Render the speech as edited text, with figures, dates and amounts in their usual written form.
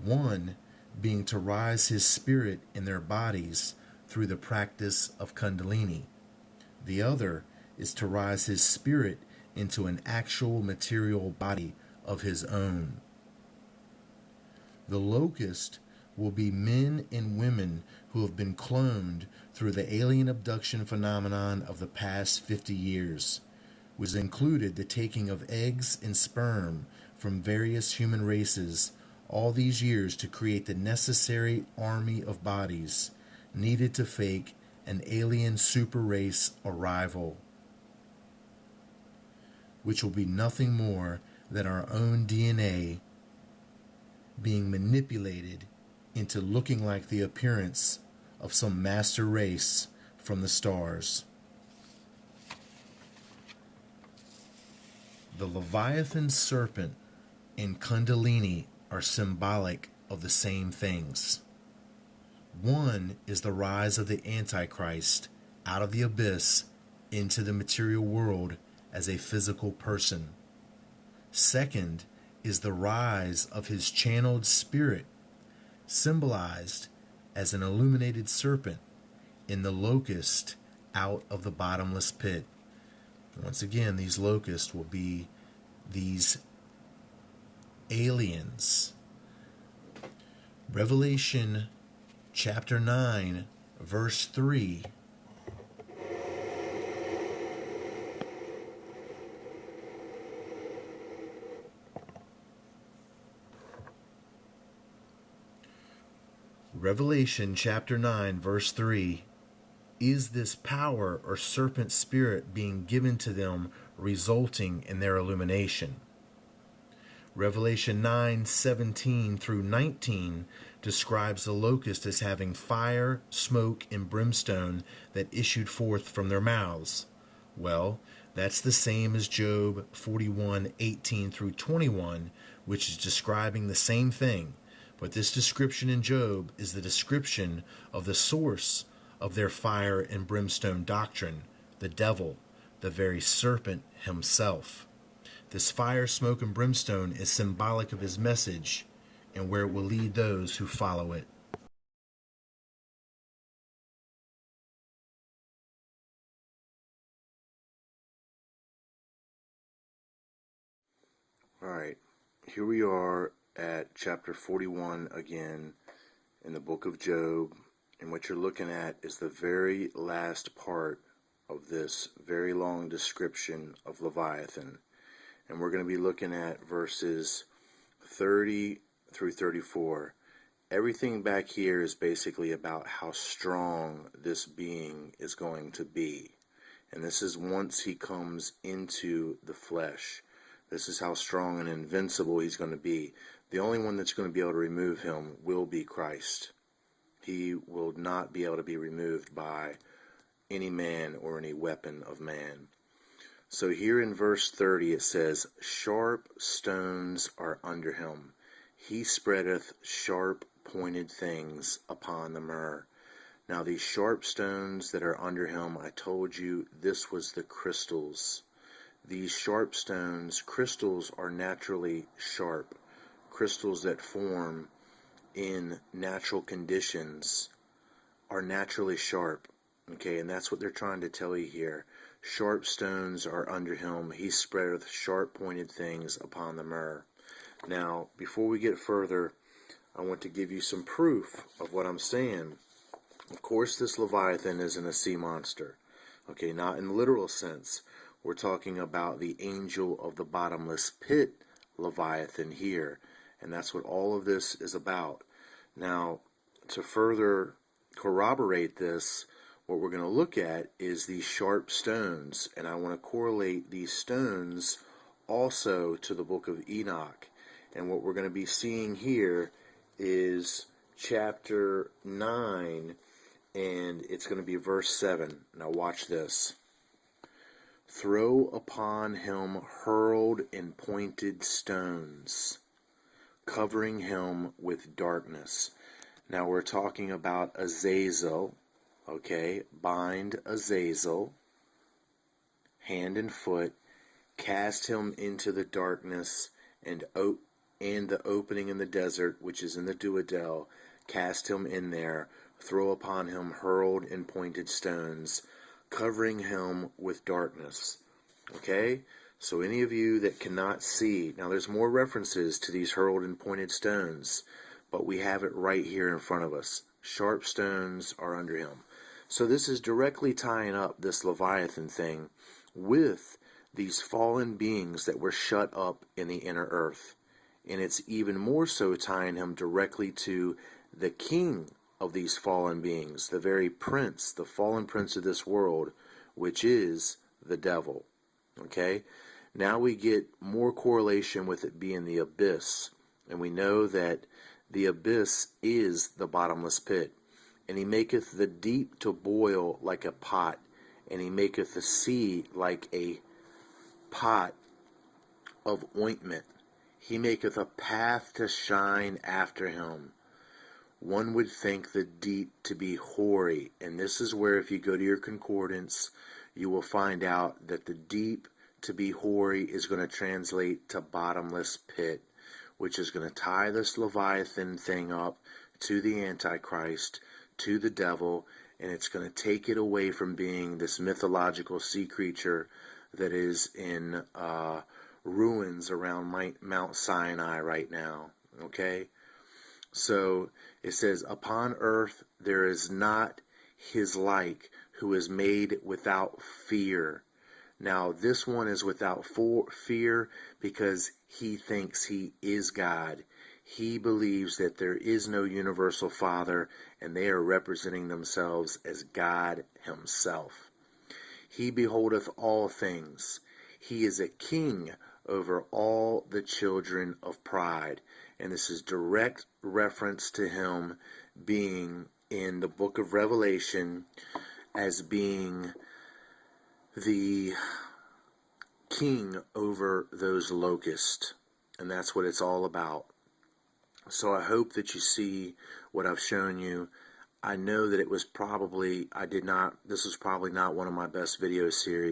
One being to rise his spirit in their bodies through the practice of Kundalini. The other is to rise his spirit into an actual material body of his own. The locust will be men and women who have been cloned through the alien abduction phenomenon of the past 50 years, which included the taking of eggs and sperm from various human races all these years to create the necessary army of bodies needed to fake an alien super race arrival, which will be nothing more than our own DNA being manipulated into looking like the appearance of some master race from the stars. The Leviathan serpent and Kundalini are symbolic of the same things. One is the rise of the Antichrist out of the abyss into the material world as a physical person. Second is the rise of his channeled spirit, symbolized as an illuminated serpent in the locust out of the bottomless pit. Once again, these locusts will be these aliens. Revelation chapter 9, verse 3. Revelation chapter 9, verse 3. Is this power or serpent spirit being given to them, resulting in their illumination? Revelation 9:17 through 19 describes the locust as having fire, smoke, and brimstone that issued forth from their mouths. Well, that's the same as Job 41:18 through 21, which is describing the same thing. But this description in Job is the description of the source of their fire and brimstone doctrine, the devil, the very serpent himself. This fire, smoke, and brimstone is symbolic of his message and where it will lead those who follow it. All right, here we are at chapter 41 again in the book of Job, and what you're looking at is the very last part of this very long description of Leviathan. And we're going to be looking at verses 30 through 34. Everything back here is basically about how strong this being is going to be. And this is once he comes into the flesh. This is how strong and invincible he's going to be. The only one that's going to be able to remove him will be Christ. He will not be able to be removed by any man or any weapon of man. So here in verse 30 it says, sharp stones are under him. He spreadeth sharp pointed things upon the myrrh. Now these sharp stones that are under him, I told you this was the crystals. These sharp stones, crystals are naturally sharp. Crystals that form in natural conditions are naturally sharp. Okay, and that's what they're trying to tell you here. Sharp stones are under him. He spreadeth sharp pointed things upon the myrrh. Now, before we get further, I want to give you some proof of what I'm saying. Of course, this Leviathan isn't a sea monster. Okay, not in the literal sense. We're talking about the angel of the bottomless pit, Leviathan, here. And that's what all of this is about. Now, to further corroborate this, what we're going to look at is these sharp stones. And I want to correlate these stones also to the book of Enoch. And what we're going to be seeing here is chapter 9, and it's going to be verse 7. Now watch this. Throw upon him hurled and pointed stones, covering him with darkness. Now we're talking about Azazel, okay? Bind Azazel, hand and foot, cast him into the darkness, and and the opening in the desert, which is in the Duodel, cast him in there, throw upon him hurled and pointed stones, covering him with darkness. Okay? So any of you that cannot see, now there's more references to these hurled and pointed stones, but we have it right here in front of us. Sharp stones are under him. So this is directly tying up this Leviathan thing with these fallen beings that were shut up in the inner earth. And it's even more so tying him directly to the king of these fallen beings, the very prince, the fallen prince of this world, which is the devil. Okay? Now we get more correlation with it being the abyss. And we know that the abyss is the bottomless pit. And he maketh the deep to boil like a pot, and he maketh the sea like a pot of ointment. He maketh a path to shine after him. One would think the deep to be hoary, and this is where, if you go to your concordance, you will find out that the deep to be hoary is going to translate to bottomless pit, which is going to tie this Leviathan thing up to the Antichrist, to the devil, and it's going to take it away from being this mythological sea creature that is in ruins around Mount Sinai right now. Okay? So it says, upon earth there is not his like, who is made without fear. Now this one is without fear because he thinks he is God. He believes that there is no universal Father, and they are representing themselves as God himself. He beholdeth all things. He is a king over all the children of pride. And this is direct reference to him being in the book of Revelation as being the king over those locusts. And that's what it's all about. So I hope that you see what I've shown you. I know that it was probably, this was probably not one of my best video series.